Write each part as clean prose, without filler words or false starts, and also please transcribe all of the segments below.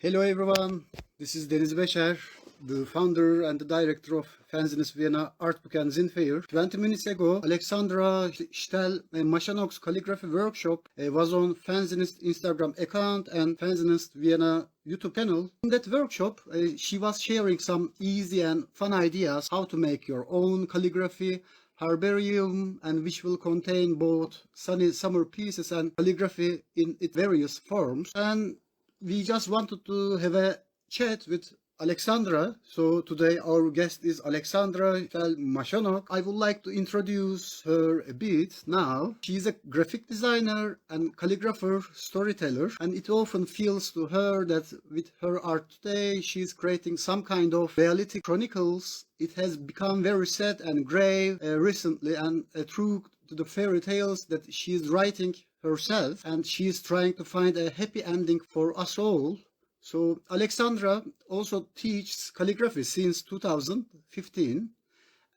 Hello everyone, this is Deniz Beser, the founder and the director of Fanzineist Vienna Art Book and Zine Fair. 20 minutes ago, Alexandra Stelmashonok's calligraphy workshop was on Fanzineist Instagram account and Fanzineist Vienna YouTube channel. In that workshop, she was sharing some easy and fun ideas how to make your own calligraphy herbarium, and which will contain both sunny summer pieces and calligraphy in its various forms. And we just wanted to have a chat with Alexandra. So today our guest is Alexandra Stelmashonok. I would like to introduce her a bit now. She is a graphic designer and calligrapher storyteller, and it often feels to her that with her art today she is creating some kind of reality chronicles. It has become very sad and grave recently, and true to the fairy tales that she is writing herself, and she is trying to find a happy ending for us all. So Alexandra also teaches calligraphy since 2015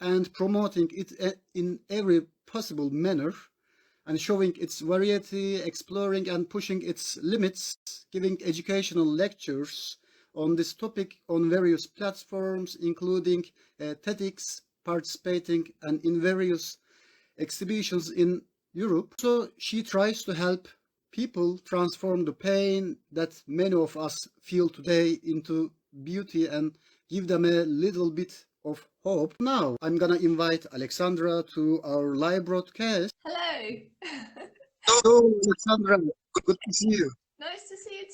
and promoting it in every possible manner and showing its variety, exploring and pushing its limits, giving educational lectures on this topic on various platforms, including TEDx, participating and in various exhibitions in Europe. So she tries to help people transform the pain that many of us feel today into beauty and give them a little bit of hope. Now, I'm gonna invite Alexandra to our live broadcast. Hello. Hello, Alexandra. Good to see you. Nice to see you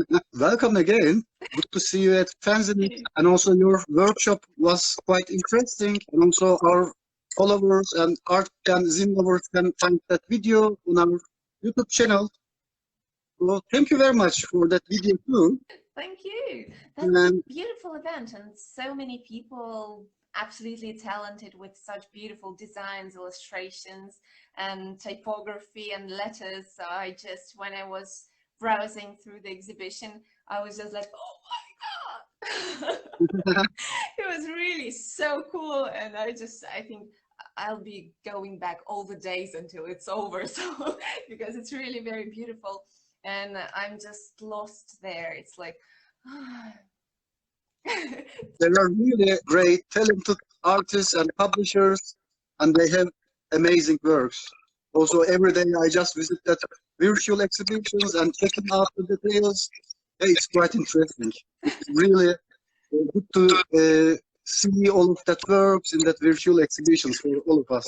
too. Welcome again. Good to see you at Fanzine. And also your workshop was quite interesting. And also our followers and art and zine lovers can find that video on our YouTube channel. So thank you very much for that video too. Thank you. That's a beautiful event and so many people absolutely talented with such beautiful designs, illustrations and typography and letters. So when I was browsing through the exhibition, I was just like, oh my God. It was really so cool. And I think I'll be going back all the days until it's over. So because it's really very beautiful and I'm just lost there. It's like, There are really great, talented artists and publishers, and they have amazing works. Also, every day I just visit that virtual exhibitions and checking out the details. It's quite interesting. It's really good to see all of that works in that virtual exhibitions for all of us.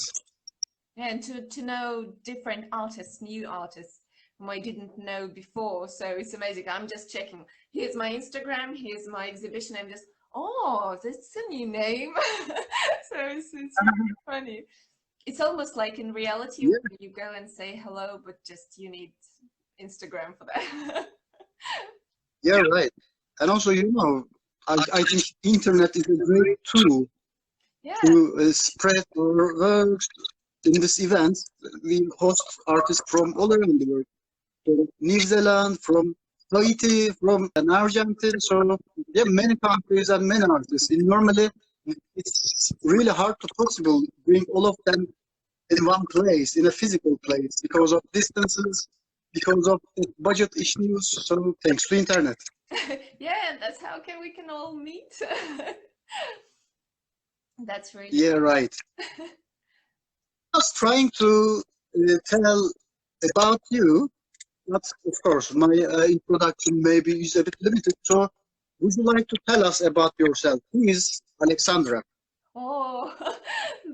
and to know different artists, new artists whom I didn't know before. So it's amazing. I'm just checking. Here's my Instagram. Here's my exhibition. I'm just, oh, that's a new name. So it's really funny. It's almost like in reality Yeah. when you go and say hello, but just you need Instagram for that. Yeah, right. And also, I think internet is a great tool Yeah. to spread our works. In this event, we host artists from all around the world, from New Zealand, from Haiti, from Argentina. So, yeah, many countries and many artists. And normally, it's really hard to possible bring all of them in one place, in a physical place, because of distances, because of budget issues. So, thanks to internet. Yeah, that's how we can all meet. That's really Yeah, right. I was trying to tell about you, but of course, my introduction maybe is a bit limited. So, would you like to tell us about yourself? Who is Alexandra? Oh,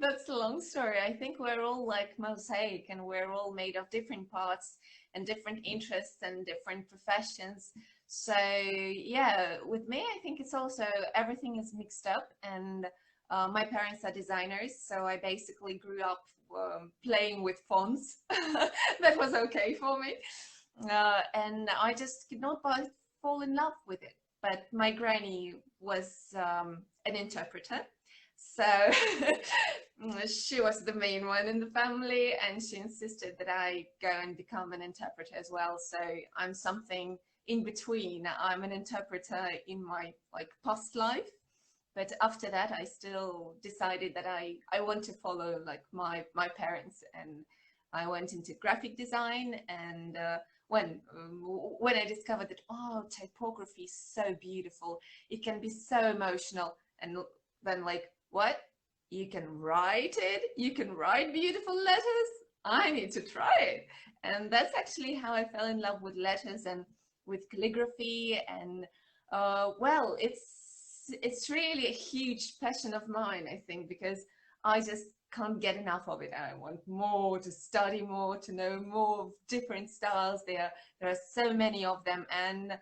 that's a long story. I think we're all like mosaic and we're all made of different parts and different interests and different professions. So yeah, with me, I think it's also everything is mixed up and my parents are designers, so I basically grew up playing with fonts. That was okay for me. And I just could not fall in love with it. But my granny was an interpreter. So she was the main one in the family and she insisted that I go and become an interpreter as well. So I'm something in between. I'm an interpreter in my past life. But after that, I still decided that I want to follow like my parents, and I went into graphic design and when I discovered that, oh, typography is so beautiful, it can be so emotional, and then like, what? You can write it? You can write beautiful letters? I need to try it. And that's actually how I fell in love with letters and with calligraphy. And well, it's really a huge passion of mine, I think, because I just can't get enough of it. I want more, to study more, to know more of different styles. There are so many of them. And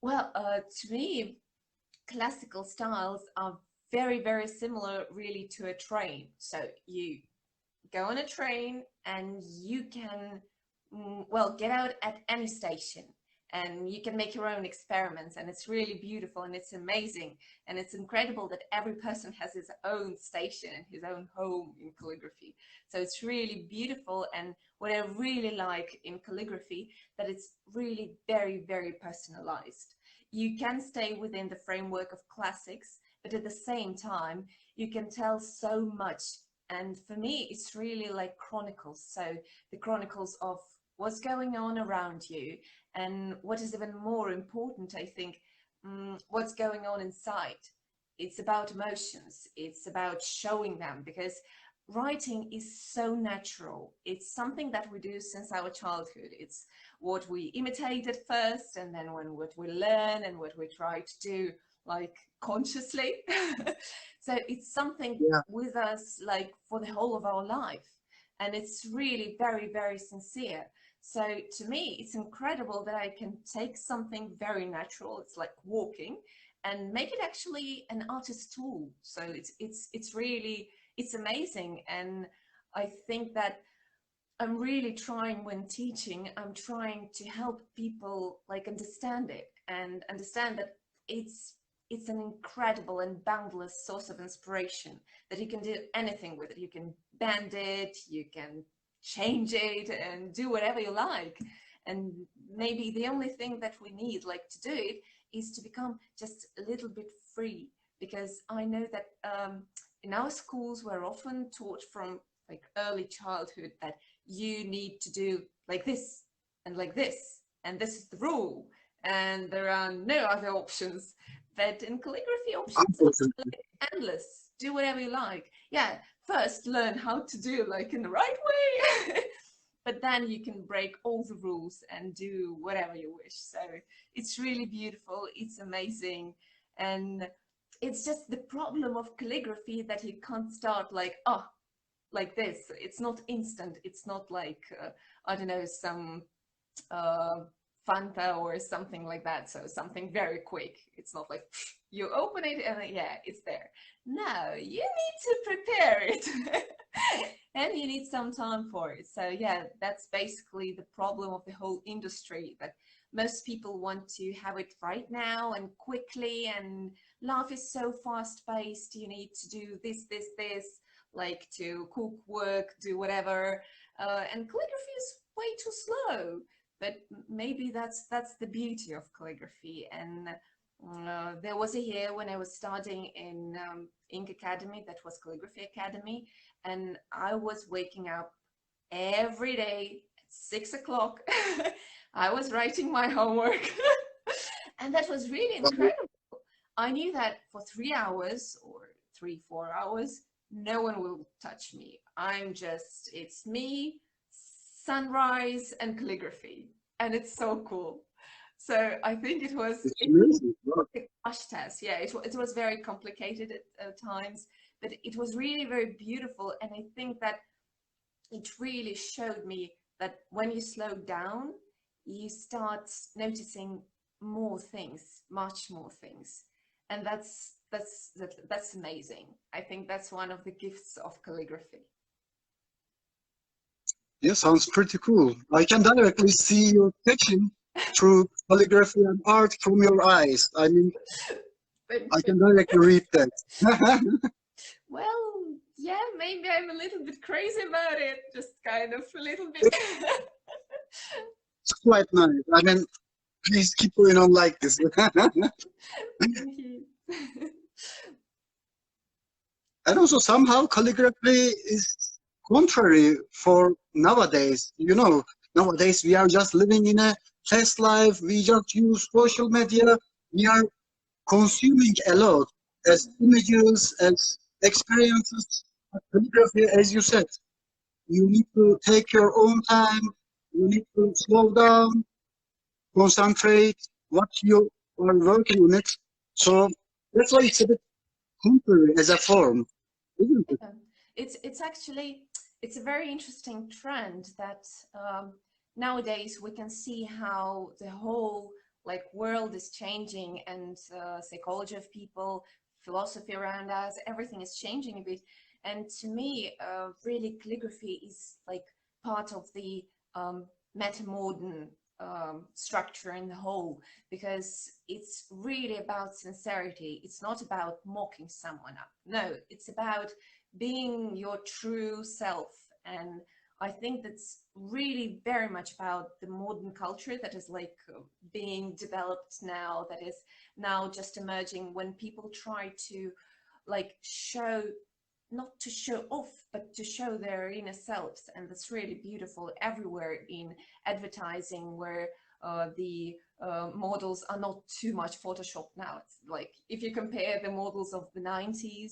well, to me, classical styles are very, very similar really to a train. So you go on a train and you can, well, get out at any station and you can make your own experiments, and it's really beautiful and it's amazing, and it's incredible that every person has his own station and his own home in calligraphy. So it's really beautiful, and what I really like in calligraphy, that it's really very, very personalized. You can stay within the framework of classics, but at the same time you can tell so much. And for me, it's really like chronicles. So the chronicles of what's going on around you, and what is even more important, I think, what's going on inside. It's about emotions. It's about showing them, because writing is so natural. It's something that we do since our childhood. It's what we imitate at first, and then what we learn and what we try to do like consciously. So it's something with us like for the whole of our life, and it's really very, very sincere. So to me, it's incredible that I can take something very natural, it's like walking, and make it actually an artist's tool. So it's really, it's amazing. And I think that I'm really trying, when teaching, I'm trying to help people like understand it, and understand that it's an incredible and boundless source of inspiration, that you can do anything with it. You can bend it, you can change it, and do whatever you like. And maybe the only thing that we need like to do it is to become just a little bit free, because I know that in our schools we're often taught from like early childhood that you need to do like this and like this, and this is the rule, and there are no other options. But in calligraphy, options are like endless. Do whatever you like. Yeah, first learn how to do like in the right way, but then you can break all the rules and do whatever you wish. So it's really beautiful. It's amazing. And it's just the problem of calligraphy that you can't start like, oh, like this. It's not instant. It's not like, I don't know, some Fanta or something like that. So something very quick. It's not like you open it and yeah, it's there. No, you need to prepare it. And you need some time for it. So yeah, that's basically the problem of the whole industry, that most people want to have it right now and quickly, and life is so fast paced. You need to do this, like to cook, work, do whatever. And calligraphy is way too slow. But maybe that's the beauty of calligraphy. And there was a year when I was studying in Ink Academy, that was Calligraphy Academy, and I was waking up every day at 6 o'clock. I was writing my homework, and that was really incredible. I knew that for 3 hours or 3-4 hours, no one will touch me. It's me, sunrise, and calligraphy, and it's so cool. So I think it was a crash test. Yeah, it was very complicated at times, but it was really very beautiful. And I think that it really showed me that when you slow down, you start noticing more things, much more things, and that's amazing. I think that's one of the gifts of calligraphy. Yeah, sounds pretty cool. I can directly see your passion through calligraphy and art from your eyes. I mean, I can directly read that. Well, yeah, maybe I'm a little bit crazy about it, just kind of a little bit. It's quite nice. I mean, please keep going on like this. Thank you. And also somehow calligraphy is contrary for nowadays. You know, Nowadays, we are just living in a fast life. We just use social media. We are consuming a lot as images, as experiences. Calligraphy, as you said, you need to take your own time. You need to slow down, concentrate what you are working on it. So that's why it's a bit contrary as a form, isn't it? It's actually it's a very interesting trend that nowadays we can see how the whole like world is changing, and psychology of people, philosophy around us, everything is changing a bit. And to me, really calligraphy is like part of the meta-modern structure in the whole, because it's really about sincerity. It's not about mocking someone up. No, it's about being your true self. And I think that's really very much about the modern culture that is like being developed now, that is now just emerging, when people try to like show, not to show off, but to show their inner selves. And that's really beautiful everywhere in advertising, where the models are not too much Photoshop now. It's like if you compare the models of the 90s,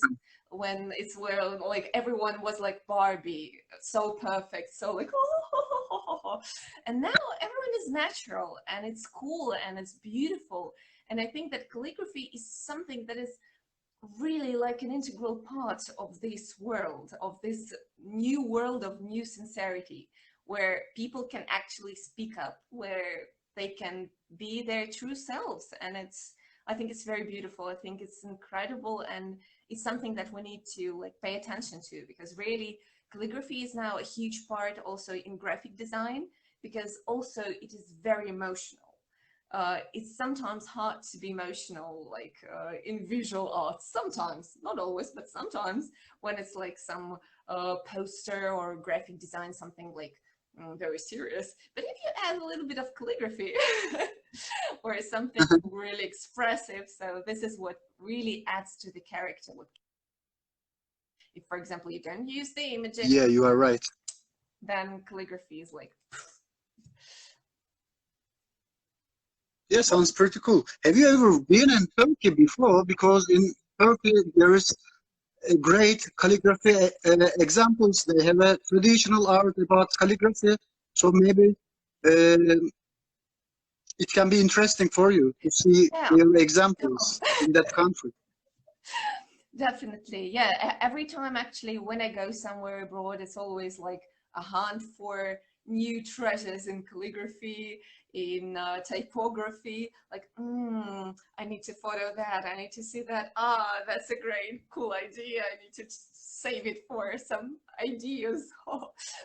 when it's where like everyone was like Barbie, so perfect, so like and now everyone is natural, and it's cool and it's beautiful. And I think that calligraphy is something that is really like an integral part of this world, of this new world of new sincerity, where people can actually speak up, where they can be their true selves. And it's, I think it's very beautiful. I think it's incredible, and it's something that we need to like pay attention to, because really calligraphy is now a huge part also in graphic design, because also it is very emotional. It's sometimes hard to be emotional, like in visual arts, sometimes, not always, but sometimes, when it's like some poster or graphic design, something like very serious. But if you add a little bit of calligraphy or something really expressive, so this is what really adds to the character. If, for example, you don't use the images, Yeah, you are right. then calligraphy is like, Yeah, sounds pretty cool. Have you ever been in Turkey before? Because in Turkey there is a great calligraphy examples. They have a traditional art about calligraphy. So maybe it can be interesting for you to see yeah, their examples in that country. definitely. Yeah. Every time actually when I go somewhere abroad, it's always like a hunt for new treasures in calligraphy, in typography. Like, I need to photo that. I need to see that. Ah, that's a great, cool idea. I need to save it for some ideas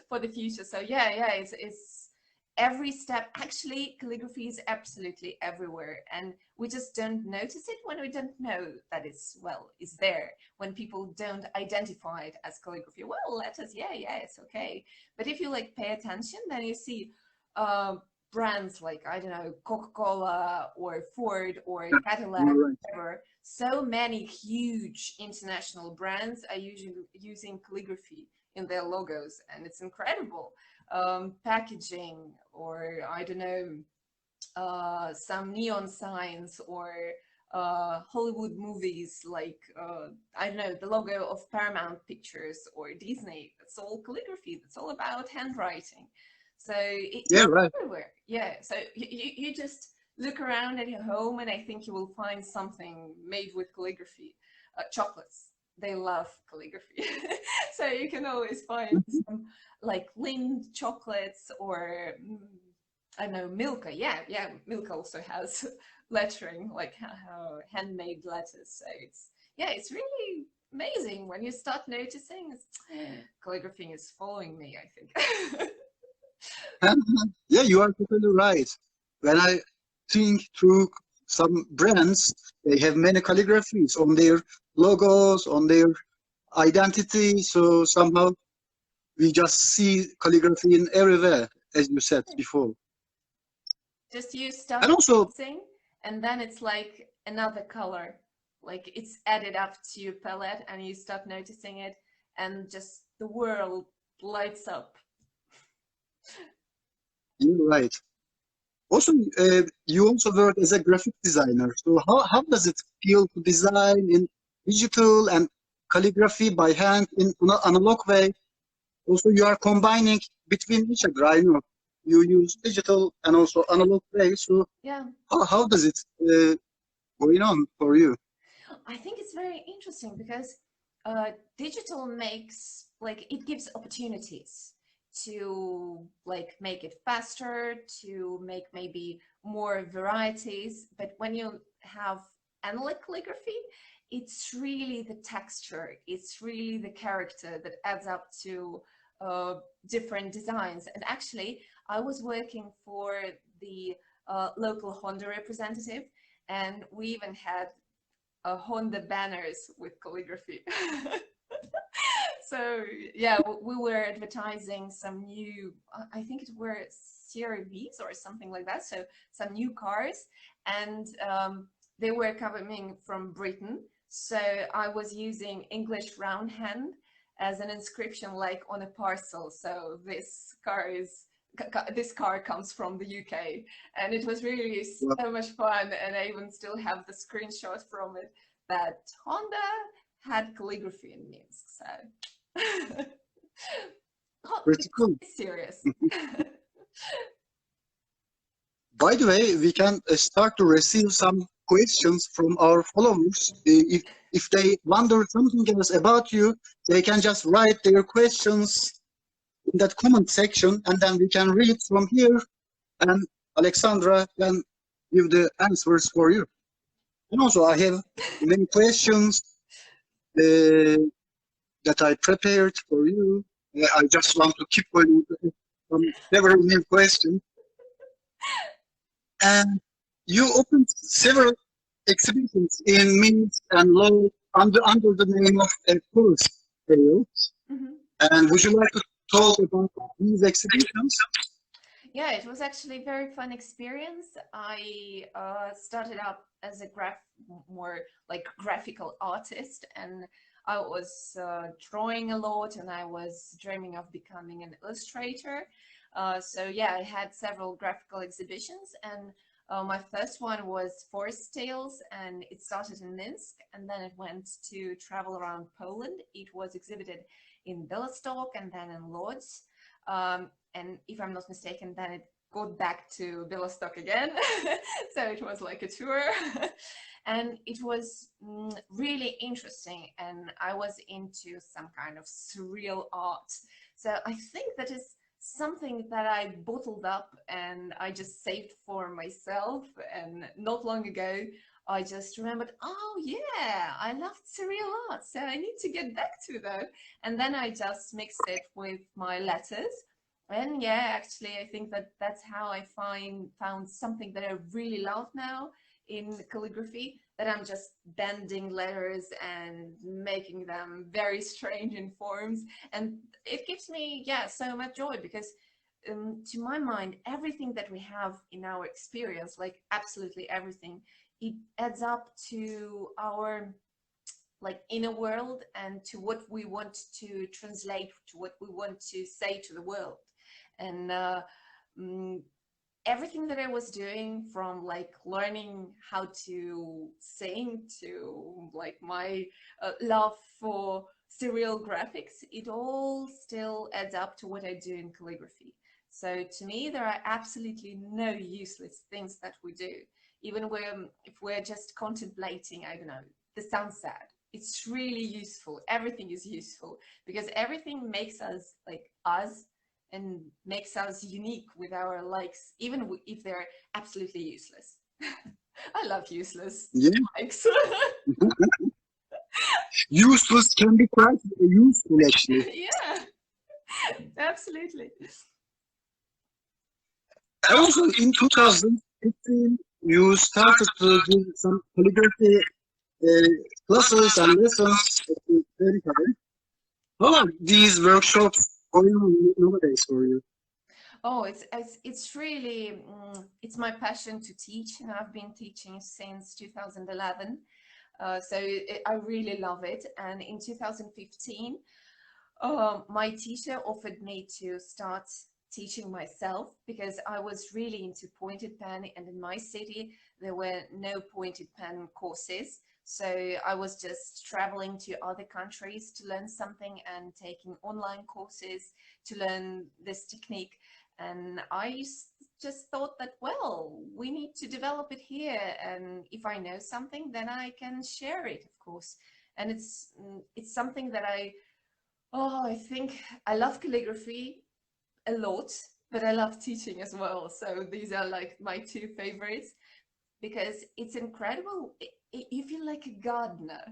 for the future. So yeah, yeah, it's every step. Actually, calligraphy is absolutely everywhere, and we just don't notice it when we don't know that it's, well, it's there, when people don't identify it as calligraphy. Well, letters, yeah, yeah, it's okay. But if you like pay attention, then you see uh, brands like, I don't know, Coca-Cola or Ford or Cadillac, You're right. whatever. So many huge international brands are usually using calligraphy in their logos, and it's incredible. Packaging, or I don't know, some neon signs, or Hollywood movies, like I don't know, the logo of Paramount Pictures or Disney. That's all calligraphy. That's all about handwriting. So Yeah, it's right. everywhere. Yeah. So you just look around at your home, and I think you will find something made with calligraphy. Chocolates. They love calligraphy. So you can always find some like Lind chocolates, or I don't know, Milka. Yeah, yeah, Milka also has lettering, like handmade letters. So it's, yeah, it's really amazing when you start noticing. Calligraphy is following me, I think. Yeah, you are totally right. When I think through some brands, they have many calligraphies on their logos, on their identity. So somehow we just see calligraphy in everywhere, as you said before. Just you start And also, noticing, and then it's like another color, like it's added up to your palette, and you start noticing it, and just the world lights up. You're right. Also, you also work as a graphic designer. So how does it feel to design in digital and calligraphy by hand in analog way? Also, you are combining between each other. I know you use digital and also analog way. So Yeah. how does it going on for you? I think it's very interesting because digital makes like it gives opportunities to like make it faster, to make maybe more varieties. But when you have analog calligraphy, it's really the texture, it's really the character that adds up to different designs. And actually, I was working for the local Honda representative, and we even had Honda banners with calligraphy. So yeah, we were advertising some new, I think it were CRVs or something like that. So some new cars, and they were coming from Britain. So I was using English roundhand as an inscription, like on a parcel. So this car comes from the UK, and it was really Well, so much fun. And I even still have the screenshot from it that Honda had calligraphy in Minsk. So oh, pretty cool. it's serious. By the way, we can start to receive some questions from our followers. If they wonder something else about you, they can just write their questions in that comment section, and then we can read from here, and Alexandra can give the answers for you. And also, I have many questions uh, that I prepared for you. I just want to keep going with some several new questions. And you opened several exhibitions in Minsk and Lodz under the name of Tourist Tales. Mhm. And would you like to talk about these exhibitions? Yeah, it was actually a very fun experience. I started up as a more like graphical artist, and I was drawing a lot, and I was dreaming of becoming an illustrator. So yeah, I had several graphical exhibitions, and my first one was Forest Tales, and it started in Minsk, and then it went to travel around Poland. It was exhibited in Białystok and then in Lodz. And if I'm not mistaken, then it got back to Białystok again. So it was like a tour. And it was really interesting. And I was into some kind of surreal art. So I think that is something that I bottled up and I just saved for myself. And not long ago, I just remembered, oh yeah, I loved surreal art. So I need to get back to that. And then I just mixed it with my letters. And yeah, actually, I think that that's how I found something that I really love now in calligraphy, that I'm just bending letters and making them very strange in forms. And it gives me, yeah, so much joy because to my mind, everything that we have in our experience, like absolutely everything, it adds up to our like inner world and to what we want to translate, to what we want to say to the world. And mm, everything that I was doing, from like learning how to sing to like my love for serial graphics, it all still adds up to what I do in calligraphy. So to me, there are absolutely no useless things that we do. Even if we're just contemplating, I don't know, the sunset, it's really useful. Everything is useful because everything makes us like us and makes us unique with our likes, even if they're absolutely useless. I love useless Yeah, likes. useless can be quite useful actually. Yeah, absolutely. And also in 2015, you started to give some calligraphy uh, classes and lessons at the very time. How are these workshops going on nowadays for you? Oh, it's really it's my passion to teach, and I've been teaching since 2011. So I really love it. And in 2015, my teacher offered me to start teaching myself, because I was really into pointed pen, and in my city there were no pointed pen courses. So I was just traveling to other countries to learn something and taking online courses to learn this technique. And just thought that, well, we need to develop it here. And if I know something, then I can share it, of course. And it's something that I think I love calligraphy a lot, but I love teaching as well. So these are like my two favorites, because it's incredible. You feel like a gardener.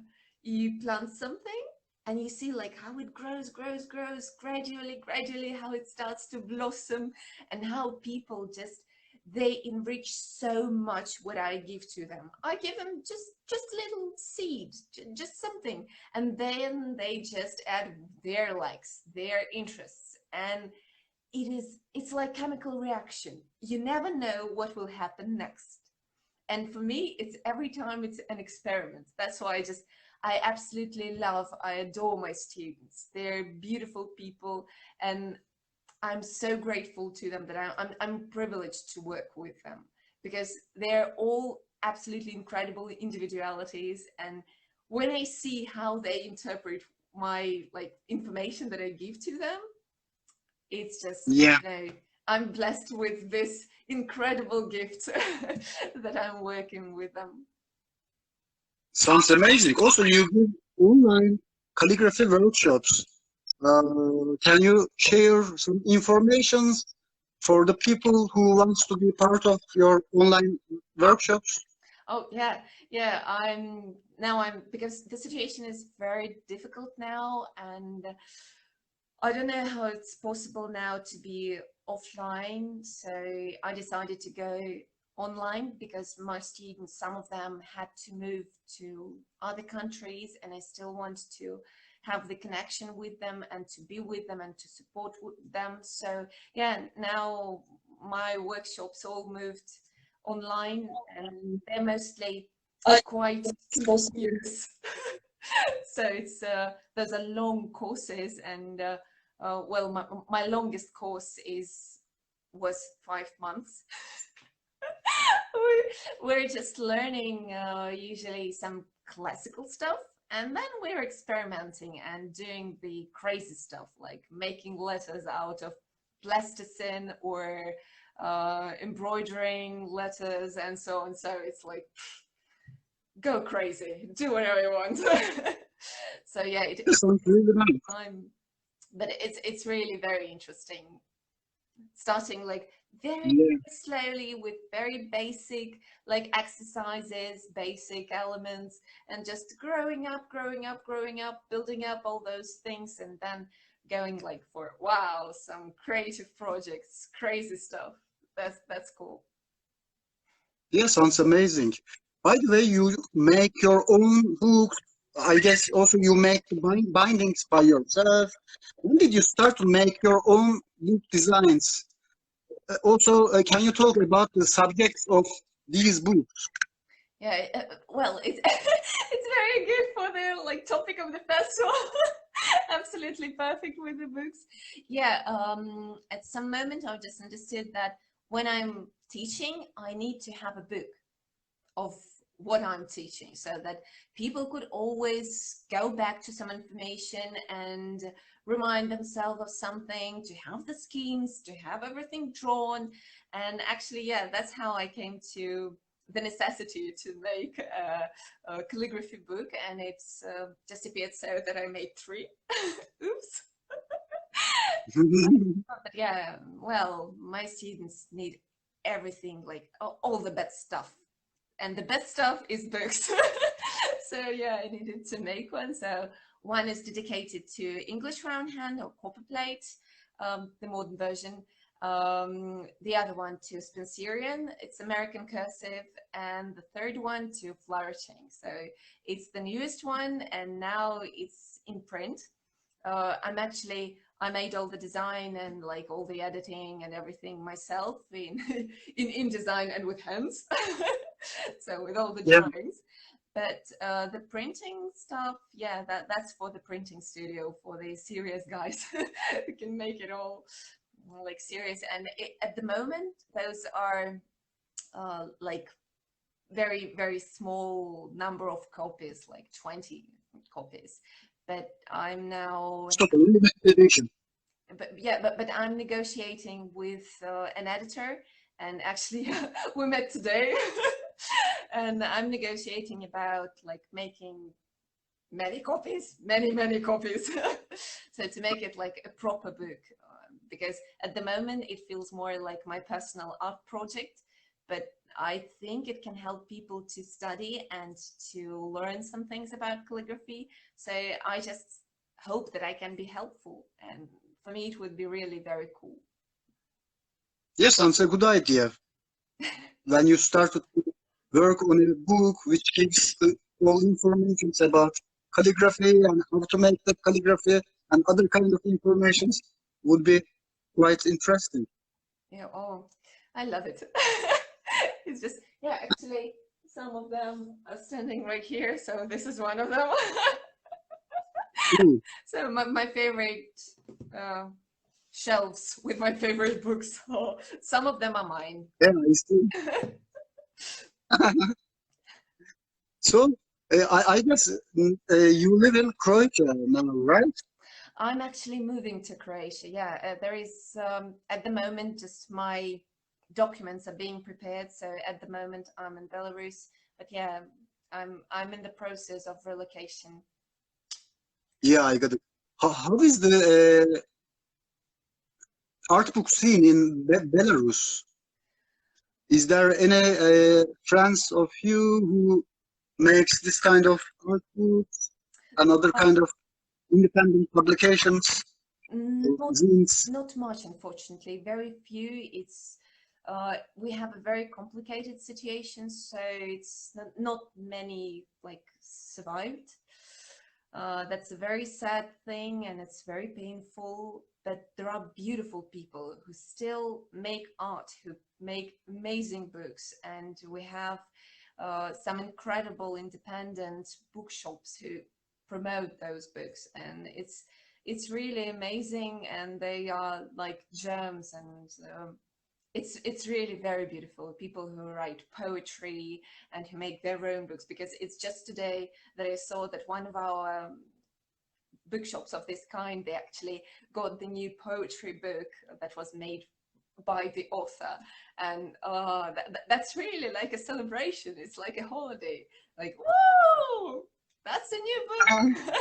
You plant something and you see like how it grows gradually, how it starts to blossom, and how people just, they enrich so much what I give to them. I give them just little seed, just something, and then they just add their likes, their interests, and it's like chemical reaction. You never know what will happen next. And for me, it's every time it's an experiment. That's why I absolutely love, I adore my students. They're beautiful people, and I'm so grateful to them that I'm privileged to work with them, because they're all absolutely incredible individualities. And when I see how they interpret my like information that I give to them, it's just, Yeah, I'm blessed with this incredible gift that I'm working with them. sounds amazing. Also, you give online calligraphy workshops. Can you share some information for the people who wants to be part of your online workshops? Oh yeah, yeah. I'm because the situation is very difficult now, and I don't know how it's possible now to be offline. So I decided to go online, because my students, some of them had to move to other countries, and I still want to have the connection with them and to be with them and to support them. So yeah, now my workshops all moved online, and they're mostly quite continuous. So it's those are long courses, and well, my longest course was 5 months. We're just learning usually some classical stuff, and then we're experimenting and doing the crazy stuff, like making letters out of plasticine, or embroidering letters, and so on. So it's like, go crazy, do whatever you want. So yeah, This sounds really nice. I'm, but it's really very interesting, starting like very Yeah. slowly with very basic like exercises, basic elements, and just growing up, building up all those things, and then going like for, wow, some creative projects, crazy stuff. That's cool. Yeah, sounds amazing. By the way, you make your own books. I guess also you make the bindings by yourself. When did you start to make your own book designs? Also, can you talk about the subjects of these books? Yeah, well, it's it's very good for the like topic of the festival. Absolutely perfect with the books. Yeah, at some moment I just understood that when I'm teaching, I need to have a book of what I'm teaching, so that people could always go back to some information and remind themselves of something, to have the schemes, to have everything drawn. And actually, yeah, that's how I came to the necessity to make a calligraphy book, and it's just appeared so that I made three. Oops. But yeah, well, my students need everything, like all the best stuff, and the best stuff is books. So yeah, I needed to make one. So one is dedicated to English roundhand or copperplate, the modern version. The other one to Spencerian, it's American cursive, and the third one to flourishing. So it's the newest one, and now it's in print. I made all the design and like all the editing and everything myself in in InDesign and with hands. So with all the Yeah, drawings. But the printing stuff, yeah, that's for the printing studio, for the serious guys who can make it all. like serious. And at the moment, those are like very, very small number of copies, like 20 copies. But I'm now, So limited edition. but I'm negotiating with an editor, and actually we met today, and I'm negotiating about like making many copies, many copies, so to make it like a proper book, because at the moment it feels more like my personal art project, but I think it can help people to study and to learn some things about calligraphy. So I just hope that I can be helpful, and for me it would be really very cool. Yes, that's a good idea. When you start to work on a book which gives all information about calligraphy and how to make the calligraphy and other kind of informations would be quite interesting. Yeah, oh, I love it. It's just, yeah, actually some of them are standing right here, so this is one of them. So my favorite shelves with my favorite books. So some of them are mine. Yeah, I see. So I guess you live in Croatia now, right? I'm actually moving to Croatia. Yeah, there is at the moment just my documents are being prepared. So at the moment I'm in Belarus, but yeah, I'm in the process of relocation. Yeah, I got it. How is the art book scene in Belarus? Is there any friends of you who makes this kind of art books and other kind of independent publications, Not zines? not much, unfortunately. Very few. It's we have a very complicated situation, so it's not many like survived. That's a very sad thing, and it's very painful. But there are beautiful people who still make art, who make amazing books, and we have some incredible independent bookshops who promote those books, and it's really amazing, and they are like gems, and it's really very beautiful. People who write poetry and who make their own books, because it's just today that I saw that one of our bookshops of this kind, they actually got the new poetry book that was made by the author, and that's really like a celebration. It's like a holiday, like, whoa, that's a new book.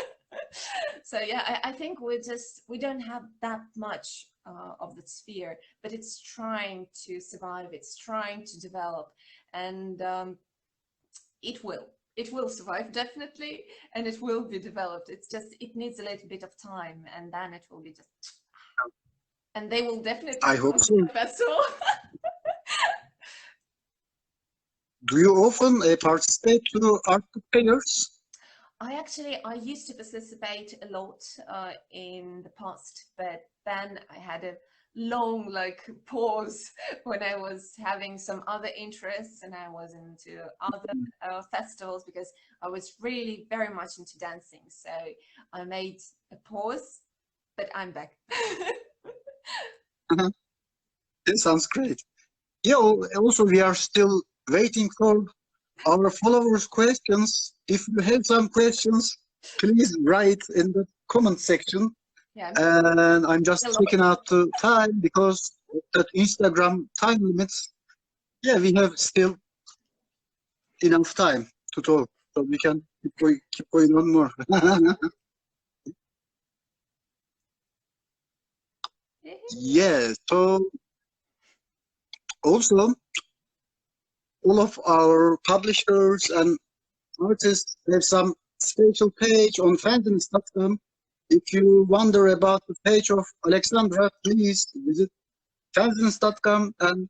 So yeah, I think we don't have that much of the sphere, but it's trying to survive, it's trying to develop, and it will survive definitely, and it will be developed. It's just, it needs a little bit of time, and then it will be just, and they will definitely I hope come so. to the festival. Do you often participate to art book fairs? I used to participate a lot in the past, but then I had a long like pause when I was having some other interests, and I was into other festivals, because I was really very much into dancing. So I made a pause, but I'm back. It sounds great. Yeah, also we are still waiting for our followers' questions. If you have some questions, please write in the comment section. Yeah, And I'm just checking out the time because of that Instagram time limits. Yeah, we have still enough time to talk, so we can keep going on more. Yeah, so also all of our publishers and artists have some special page on Fanzineist.com. If you wonder about the page of Alexandra, please visit Fanzineist.com and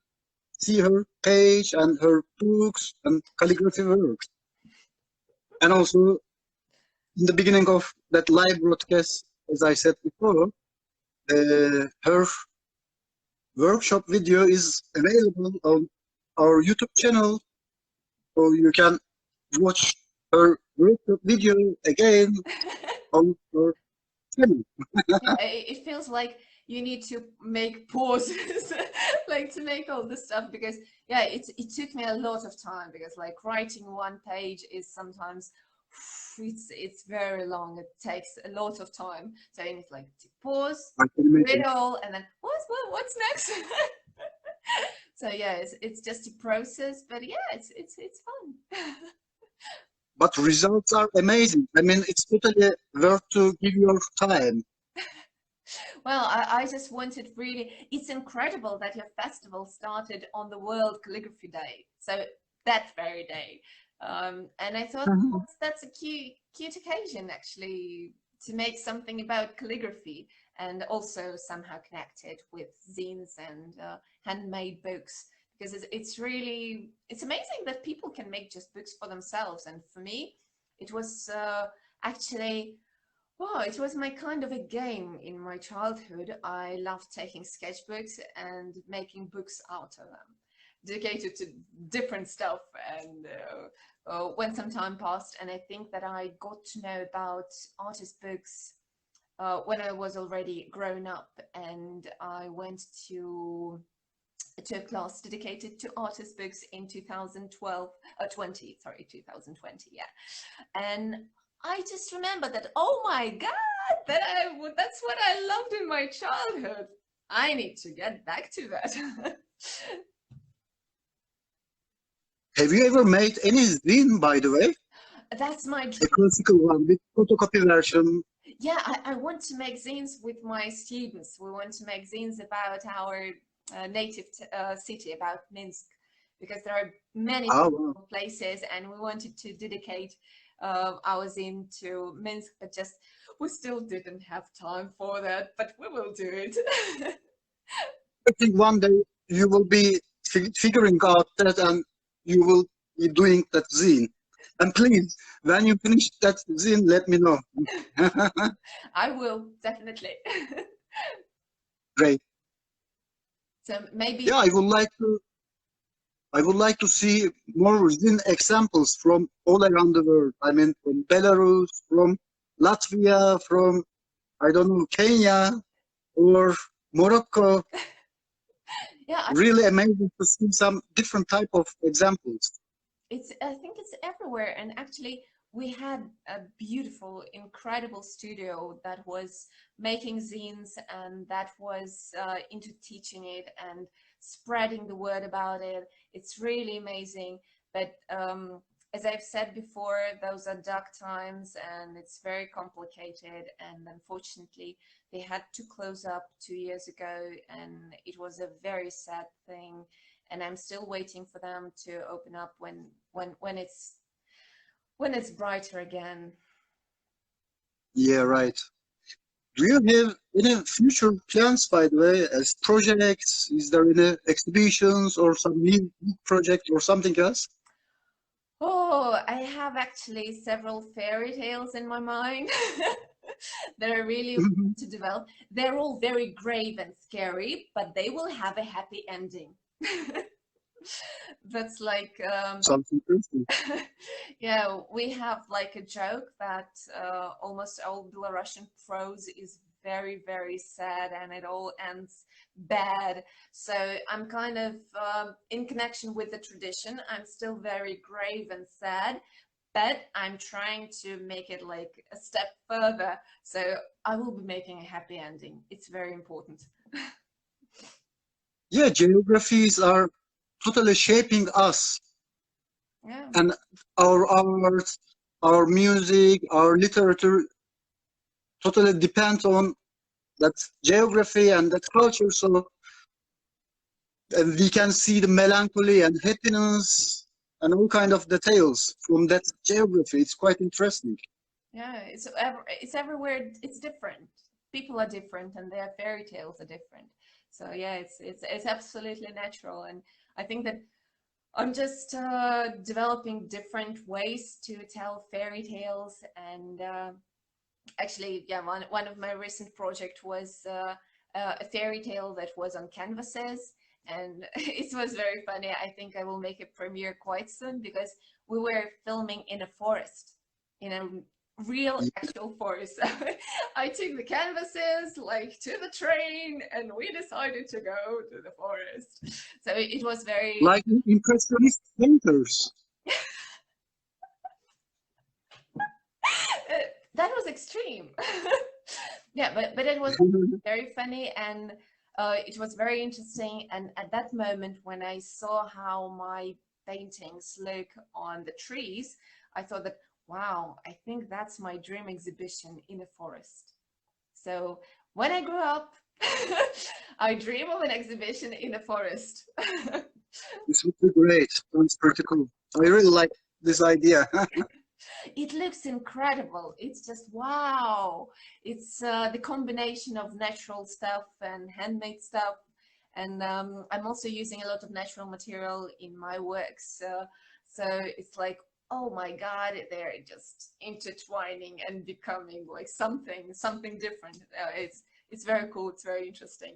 see her page and her books and calligraphy works. And also, in the beginning of that live broadcast, as I said before, her workshop video is available on our YouTube channel, so you can watch her workshop video again on her channel. Yeah, it feels like you need to make pauses, like to make all this stuff, because yeah, it took me a lot of time, because like writing one page is sometimes it's very long. It takes a lot of time. So you need like to pause, I can read imagine. all, and then what's next? So yeah, it's just a process, but yeah, it's fun. But results are amazing. I mean, it's totally worth to give your time. Well, I just wanted really, it's incredible that your festival started on the World Calligraphy Day. So that very day. And I thought Mhm. that's a cute occasion actually to make something about calligraphy, and also somehow connected with zines and handmade books, because it's really, it's amazing that people can make just books for themselves. And for me, it was actually, well, it was my kind of a game in my childhood. I loved taking sketchbooks and making books out of them, dedicated to different stuff. And when some time passed, and I think that I got to know about artist books when I was already grown up, and I went to a class dedicated to artist books in 2012, 20, sorry, 2020, yeah. And I just remember that, oh my God, that's what I loved in my childhood. I need to get back to that. Have you ever made any zine, by the way? That's my A dream. classical one with photocopy version. Yeah, I want to make zines with my students. We want to make zines about our native city, about Minsk, because there are many Oh, wow. places, and we wanted to dedicate our zine to Minsk, but just we still didn't have time for that, but we will do it. I think one day you will be figuring out that and you will be doing that zine. And please, when you finish that zine, let me know. I will definitely. Great. So maybe, Yeah, I would like to see more zine examples from all around the world. I mean, from Belarus, from Latvia, from, I don't know, Kenya or Morocco. yeah, Really amazing to see some different type of examples. I think it's everywhere. And actually, we had a beautiful, incredible studio that was making zines, and that was into teaching it and spreading the word about it. It's really amazing. But as I've said before, those are dark times, and it's very complicated. And unfortunately, they had to close up 2 years ago, and it was a very sad thing. And I'm still waiting for them to open up when it's brighter again. Yeah, right. Do you have any future plans, by the way, as projects? Is there any exhibitions or some new project or something else? Oh, I have actually several fairy tales in my mind that I really want to develop. They're all very grave and scary, but they will have a happy ending. That's like Something interesting. yeah, we have like a joke that almost all Belarusian prose is very, very sad, and it all ends bad. So I'm kind of in connection with the tradition. I'm still very grave and sad, but I'm trying to make it like a step further. So I will be making a happy ending. It's very important. Yeah, geographies are totally shaping us Yeah. and our art, our music, our literature totally depend on that geography and that culture. So we can see the melancholy and happiness and all kind of details from that geography. It's quite interesting. Yeah, it's everywhere. It's different. People are different, and their fairy tales are different. So yeah, it's absolutely natural, and I think that I'm just developing different ways to tell fairy tales. And actually, yeah, one of my recent project was a fairy tale that was on canvases, and it was very funny. I think I will make a premiere quite soon, because we were filming in a forest, in a real actual forest. So I took the canvases like to the train and we decided to go to the forest. So it was very Like impressionist painters. that was extreme. Yeah, but it was very funny, and it was very interesting. And at that moment when I saw how my paintings look on the trees, I thought that, wow, I think that's my dream exhibition in a forest. So when I grew up, I dream of an exhibition in a forest. This would be great. Sounds pretty cool. I really like this idea. It looks incredible. It's just wow. It's the combination of natural stuff and handmade stuff. And I'm also using a lot of natural material in my works. So it's like, oh my God, they're just intertwining and becoming like something different. It's very cool. It's very interesting.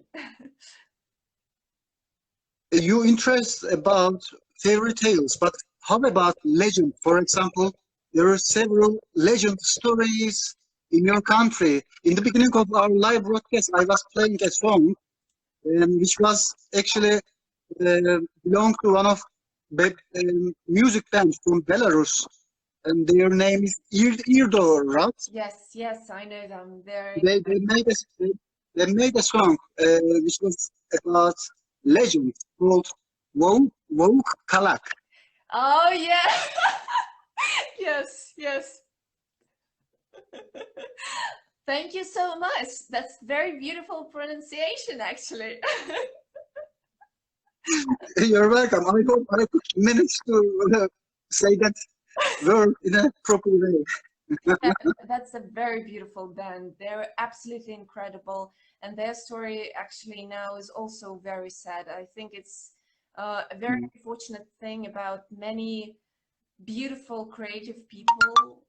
You interest about fairy tales, but how about legend? For example, there are several legend stories in your country. In the beginning of our live broadcast, I was playing a song which was actually belonged to one of music bands from Belarus, and their name is Irdo, right? Yes, yes, I know them. They're They made they made a song which was about legend called Woke Kalak. oh yeah. Yes, yes. Thank you so much. That's very beautiful pronunciation, actually. You're welcome. I hope I took minutes to say that word in a proper way. Yeah, that's a very beautiful band. They're absolutely incredible, and their story actually now is also very sad. I think it's a very unfortunate thing about many beautiful, creative people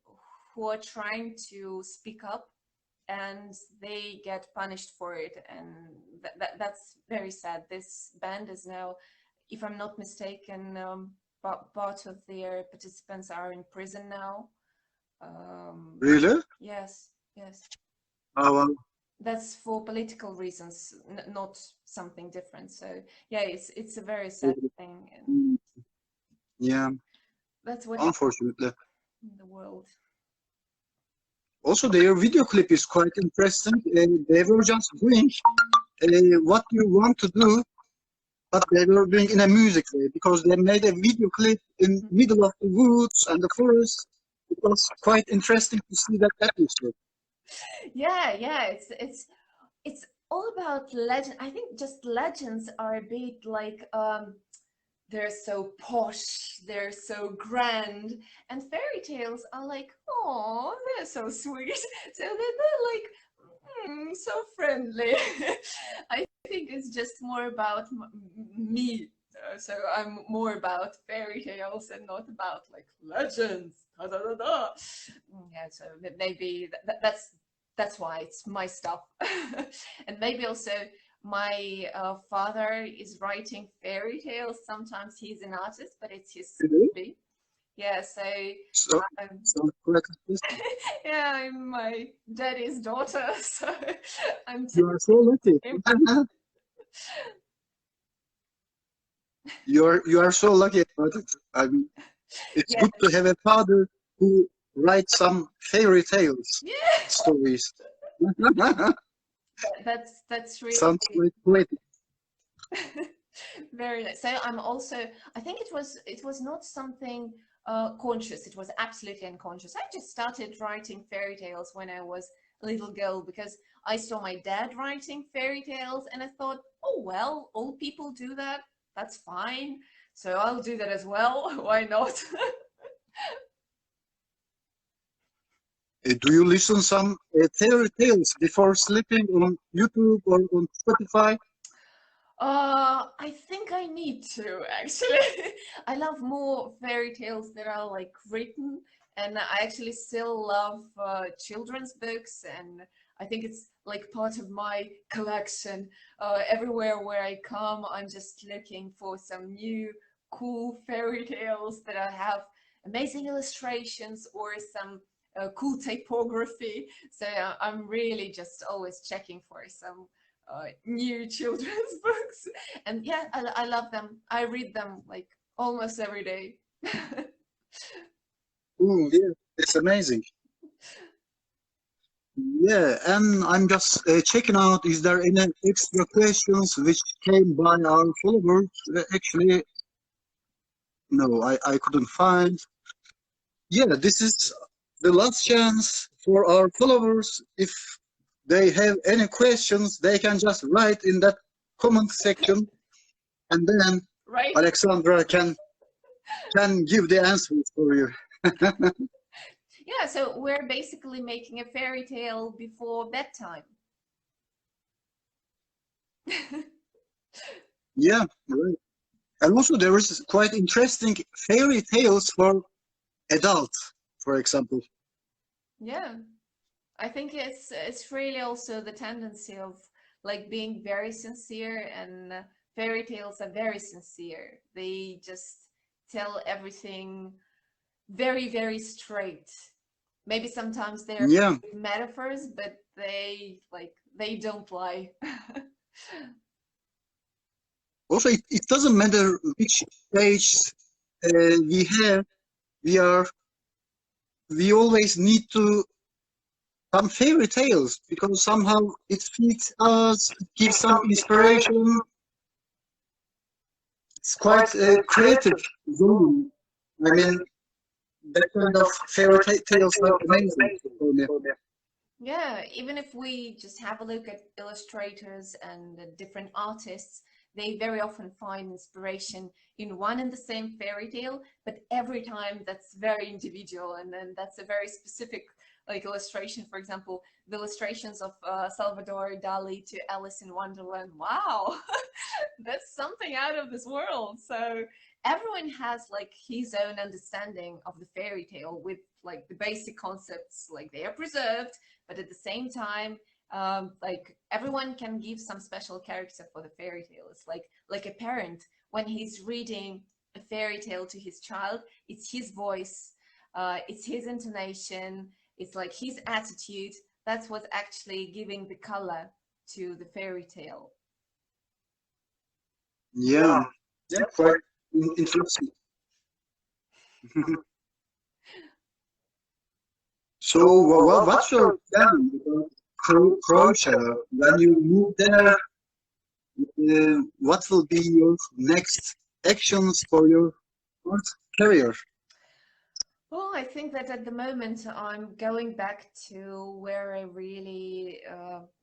who are trying to speak up and they get punished for it, and that's very sad. This band is now, if I'm not mistaken, part of their participants are in prison now. Really? Yes, yes. Oh, well, That's for political reasons, not something different. So yeah, it's a very sad thing, and yeah, that's what happens unfortunately. in the world. Also, their video clip is quite interesting. They were just doing what you want to do, but they were doing in a music way because they made a video clip in middle of the woods and the forest. It was quite interesting to see that atmosphere. Yeah, yeah, it's all about legend. I think just legends are a bit like they're so posh, they're so grand, and fairy tales are like, oh, they're so sweet. So they're like, so friendly. I think it's just more about me. So I'm more about fairy tales and not about like legends. Da, da, da, da. Yeah, so maybe that's why it's my stuff. And maybe also my father is writing fairy tales. Sometimes he's an artist, but it's his Really? hobby. Yeah, so So, I'm, so quite interesting. yeah, I'm my daddy's daughter, so I'm You are so lucky. him. You are so lucky about it. I mean, it's Yeah, good to have a father who writes some fairy tales yeah, stories. that's really Sounds quite poetic. very nice. So I'm also, I think it was not something conscious. It was absolutely unconscious. I just started writing fairy tales when I was a little girl because I saw my dad writing fairy tales and I thought, oh well, old people do that. That's fine. So I'll do that as well. Why not? Do you listen some fairy tales before sleeping on YouTube or on Spotify? I think I need to actually. I love more fairy tales that are like written, and I actually still love children's books, and I think it's like part of my collection. Everywhere where I come, I'm just looking for some new cool fairy tales that I have amazing illustrations or some cool typography. So I'm really just always checking for some new children's books. And yeah, I love them. I read them like almost every day. Ooh, yeah, it's amazing. Yeah, and I'm just checking out, is there any extra questions which came by our followers? Actually, no, I couldn't find. Yeah, this is the last chance for our followers. If they have any questions, they can just write in that comment section, and then Right? Alexandra can give the answers for you. Yeah, so we're basically making a fairy tale before bedtime. Yeah, right. And also there is quite interesting fairy tales for adults, for example. Yeah, I think it's really also the tendency of like being very sincere, and fairy tales are very sincere. They just tell everything very, very straight. Maybe sometimes they're Yeah. metaphors, but they don't lie. Also, it doesn't matter which age we have. We are we always need to some fairy tales because somehow it feeds us, it gives some inspiration. It's quite a creative zone. I mean, that kind of fairy tales are amazing for me. Yeah, even if we just have a look at illustrators and different artists, they very often find inspiration in one and the same fairy tale, but every time that's very individual, and then that's a very specific like illustration. For example, the illustrations of Salvador Dali to Alice in Wonderland. Wow, that's something out of this world. So everyone has like his own understanding of the fairy tale, with like the basic concepts, like they are preserved, but at the same time, like everyone can give some special character for the fairy tale. It's like a parent when he's reading a fairy tale to his child, it's his voice, it's his intonation, it's like his attitude. That's what's actually giving the color to the fairy tale. Yeah, yeah, quite interesting. So, what's your plan about Croatia? When you move there, what will be your next actions for your art career? Well, I think that at the moment I'm going back to where I really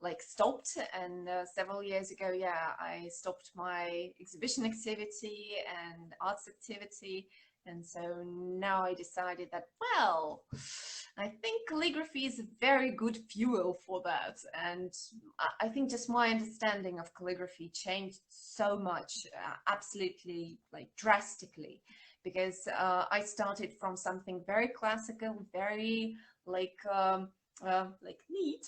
like stopped, and several years ago, yeah, I stopped my exhibition activity and arts activity, and so now I decided that, well, I think calligraphy is a very good fuel for that, and I think just my understanding of calligraphy changed so much, absolutely like drastically, because I started from something very classical, very like neat,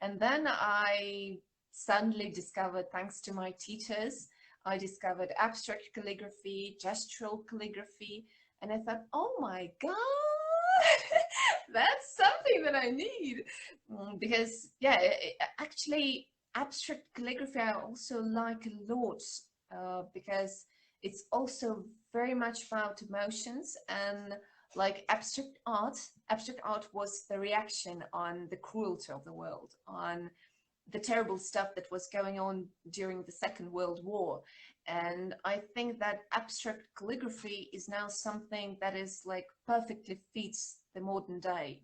and then I suddenly discovered, thanks to my teachers, I discovered abstract calligraphy, gestural calligraphy, and I thought, oh my god, that's something that I need. Because yeah, actually abstract calligraphy I also like a lot, because it's also very much about emotions, and like abstract art was the reaction on the cruelty of the world, on the terrible stuff that was going on during the Second World War. And I think that abstract calligraphy is now something that is like perfectly fits the modern day.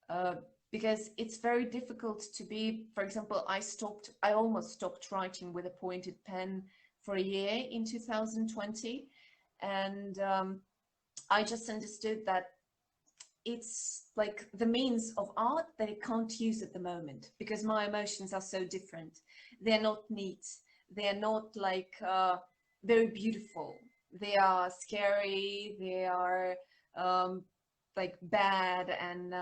Uh, because it's very difficult to be, for example, I almost stopped writing with a pointed pen for a year in 2020. And I just understood that it's like the means of art that I can't use at the moment, because my emotions are so different. They're not neat. They're not like very beautiful. They are scary. They are like bad, and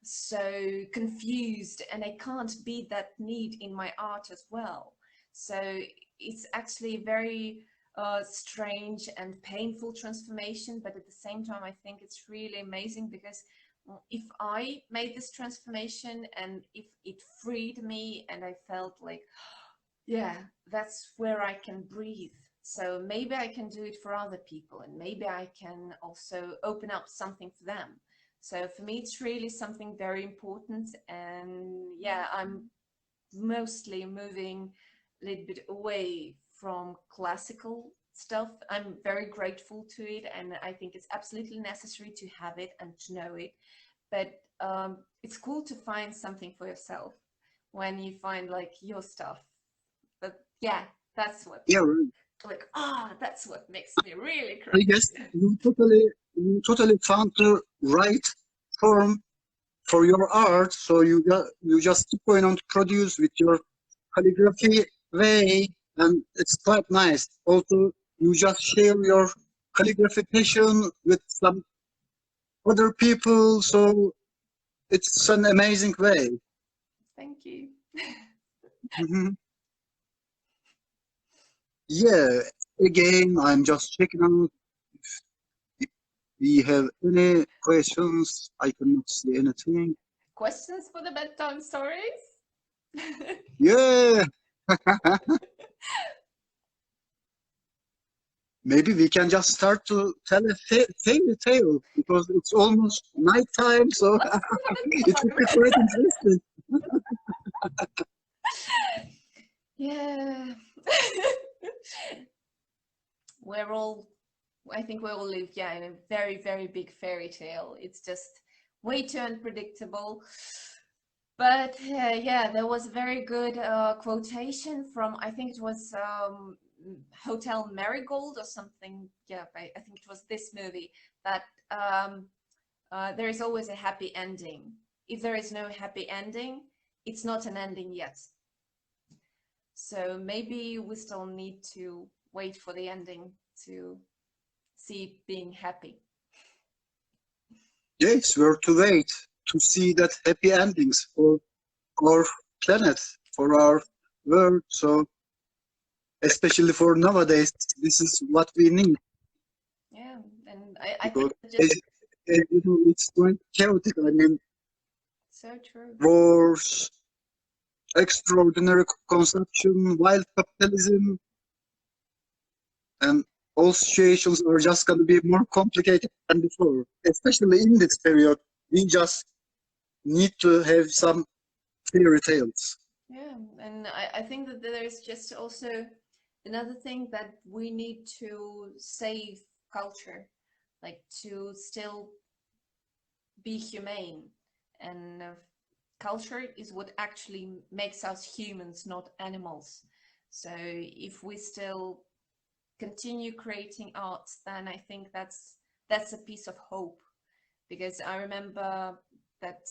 so confused. And I can't be that neat in my art as well. So it's actually very strange and painful transformation, but at the same time I think it's really amazing, because if I made this transformation and if it freed me and I felt like, yeah, that's where I can breathe. So maybe I can do it for other people, and maybe I can also open up something for them. So for me, it's really something very important. And yeah, I'm mostly moving a little bit away from classical stuff. I'm very grateful to it, and I think it's absolutely necessary to have it and to know it. But it's cool to find something for yourself when you find like your stuff. But yeah, that's what, Yeah, right. like, that's what makes me really I crazy. guess you totally found the right form for your art. So you just keep going on to produce with your calligraphy way, and it's quite nice. Also, you just share your calligraphy passion with some other people, so it's an amazing way. Thank you. Mhm. Yeah, again, I'm just checking out if we have any questions. I cannot see anything. Questions for the bedtime stories? Yeah, maybe we can just start to tell a fairy tale because it's almost nighttime, so Let's go for the it would be quite interesting. Yeah. we're all, I think we all live, yeah, in a very, very big fairy tale. It's just way too unpredictable. But yeah, there was a very good quotation from, I think it was Hotel Marigold or something. Yeah, I think it was this movie that there is always a happy ending. If there is no happy ending, it's not an ending yet. So maybe we still need to wait for the ending to see it being happy. Yeah, it's worth to wait to see that happy endings for our planet, for our world. So, especially for nowadays, this is what we need Yeah, and I because think it's just it's going chaotic. I mean, so true. wars, extraordinary consumption, wild capitalism, and all situations are just going to be more complicated than before. Especially in this period, we just need to have some fairy tales. Yeah, and I think that there's just also another thing that we need to save culture, like to still be humane. And culture is what actually makes us humans, not animals. So if we still continue creating art, then I think that's a piece of hope. Because I remember that,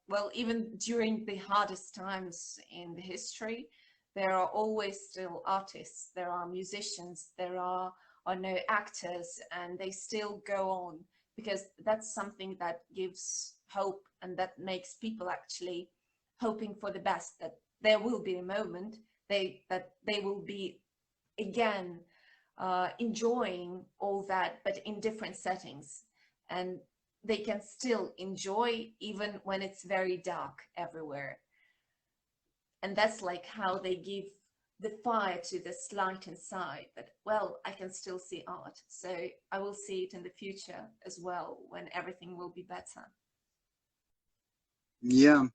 well, even during the hardest times in the history, there are always still artists, there are musicians, there are no actors, and they still go on because that's something that gives hope and that makes people actually hoping for the best, that there will be a moment that they will be again enjoying all that, but in different settings. And they can still enjoy even when it's very dark everywhere. And that's like how they give the fire to this light inside, that, well, I can still see art. So I will see it in the future as well when everything will be better. Yeah,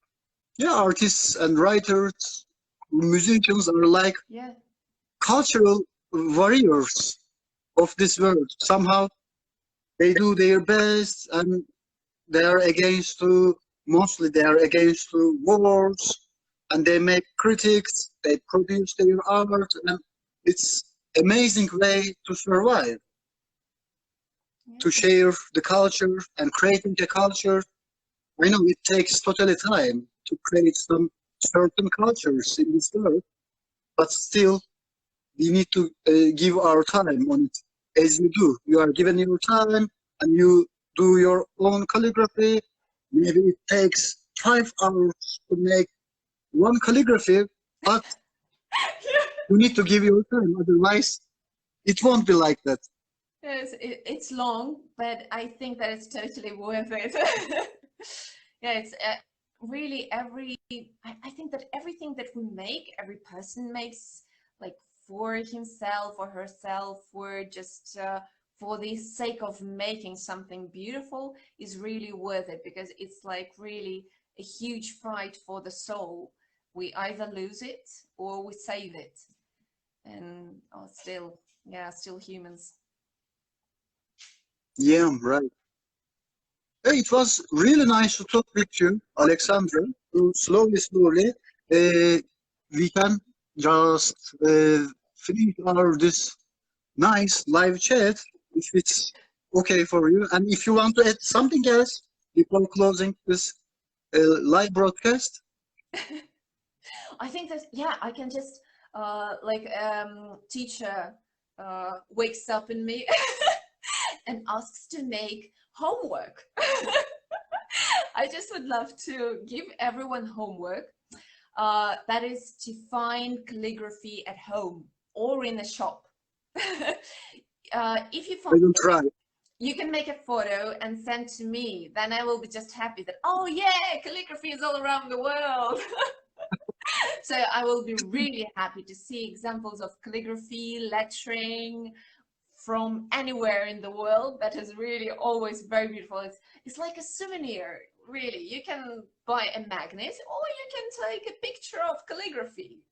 yeah, artists and writers, musicians are like Yeah. cultural warriors of this world. Somehow they do their best, and they are against to mostly they are against to wars, and they make critics. They produce their art, and it's amazing way to survive, Yeah. to share the culture and creating the culture. I know it takes totally time to create some certain cultures in this world, but still we need to give our time on it. As you do, you are given your time and you do your own calligraphy. Maybe it takes 5 hours to make one calligraphy, but you need to give your time, otherwise it won't be like that. Yes, it's long, but I think that it's totally worth it. Yeah, it's really I think that everything that we make, every person makes, like for himself or herself, or just for the sake of making something beautiful, is really worth it, because it's like really a huge fight for the soul. We either lose it or we save it, and still, yeah, still humans. Yeah, right. Hey, it was really nice to talk with you, Alexandra. Slowly, we can just finish our this nice live chat if it's okay for you. And if you want to add something else before closing this live broadcast. I think that, yeah, I can just like teacher wakes up in me and asks to make homework. I just would love to give everyone homework. That is to find calligraphy at home or in a shop. If you I find, will try. you can make a photo and send to me. Then I will be just happy that, oh yeah, calligraphy is all around the world. So I will be really happy to see examples of calligraphy, lettering from anywhere in the world. That is really always very beautiful. It's like a souvenir, really. You can buy a magnet or you can take a picture of calligraphy.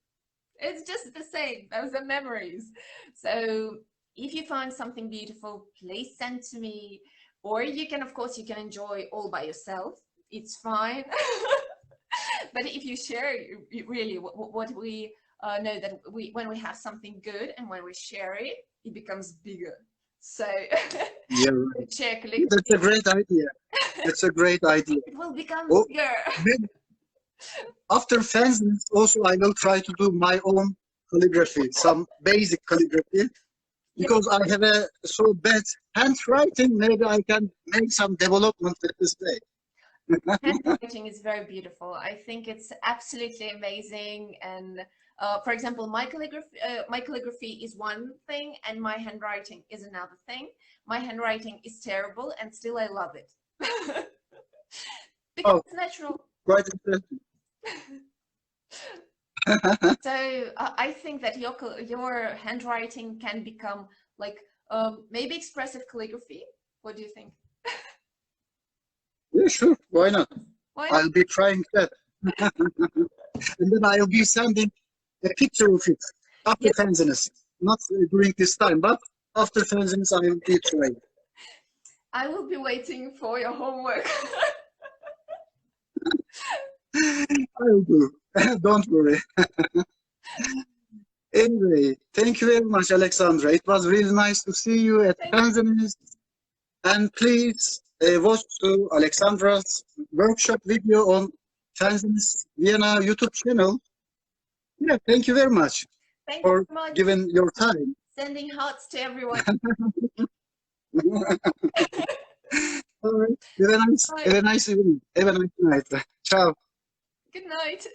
It's just the same. Those are memories. So if you find something beautiful, please send to me. Or you can, of course, you can enjoy all by yourself. It's fine. But if you share, really, what we know, that when we have something good and when we share it, it becomes bigger. So Yeah, right. share calligraphy, That's a great idea. That's a great idea. it will become Oh, bigger. maybe after Fanzineist, also I will try to do my own calligraphy, some basic calligraphy, Yes, because I have a so bad handwriting. Maybe I can make some development with this day. handwriting is very beautiful. I think it's absolutely amazing. And for example, my calligraphy is one thing, and my handwriting is another thing. My handwriting is terrible, and still I love it because Oh, it's natural. quite interesting. So I think that your handwriting can become like maybe expressive calligraphy. What do you think? Yeah, sure. Why not? Why not? I'll be trying that. And then I'll be sending a picture of it after Yes, Fanzineist. Not during this time, but after Fanzineist, I will be trying. I will be waiting for your homework. I'll do. Don't worry. Anyway, thank you very much, Alexandra. It was really nice to see you at Thank you. Fanzineist. And please watch Alexandra's workshop video on Fanzineist Vienna YouTube channel. Yeah, thank you very much Thank you for so much. giving your time. Sending hearts to everyone. All right. Have Bye. a nice evening. Have a nice night. Ciao. Good night.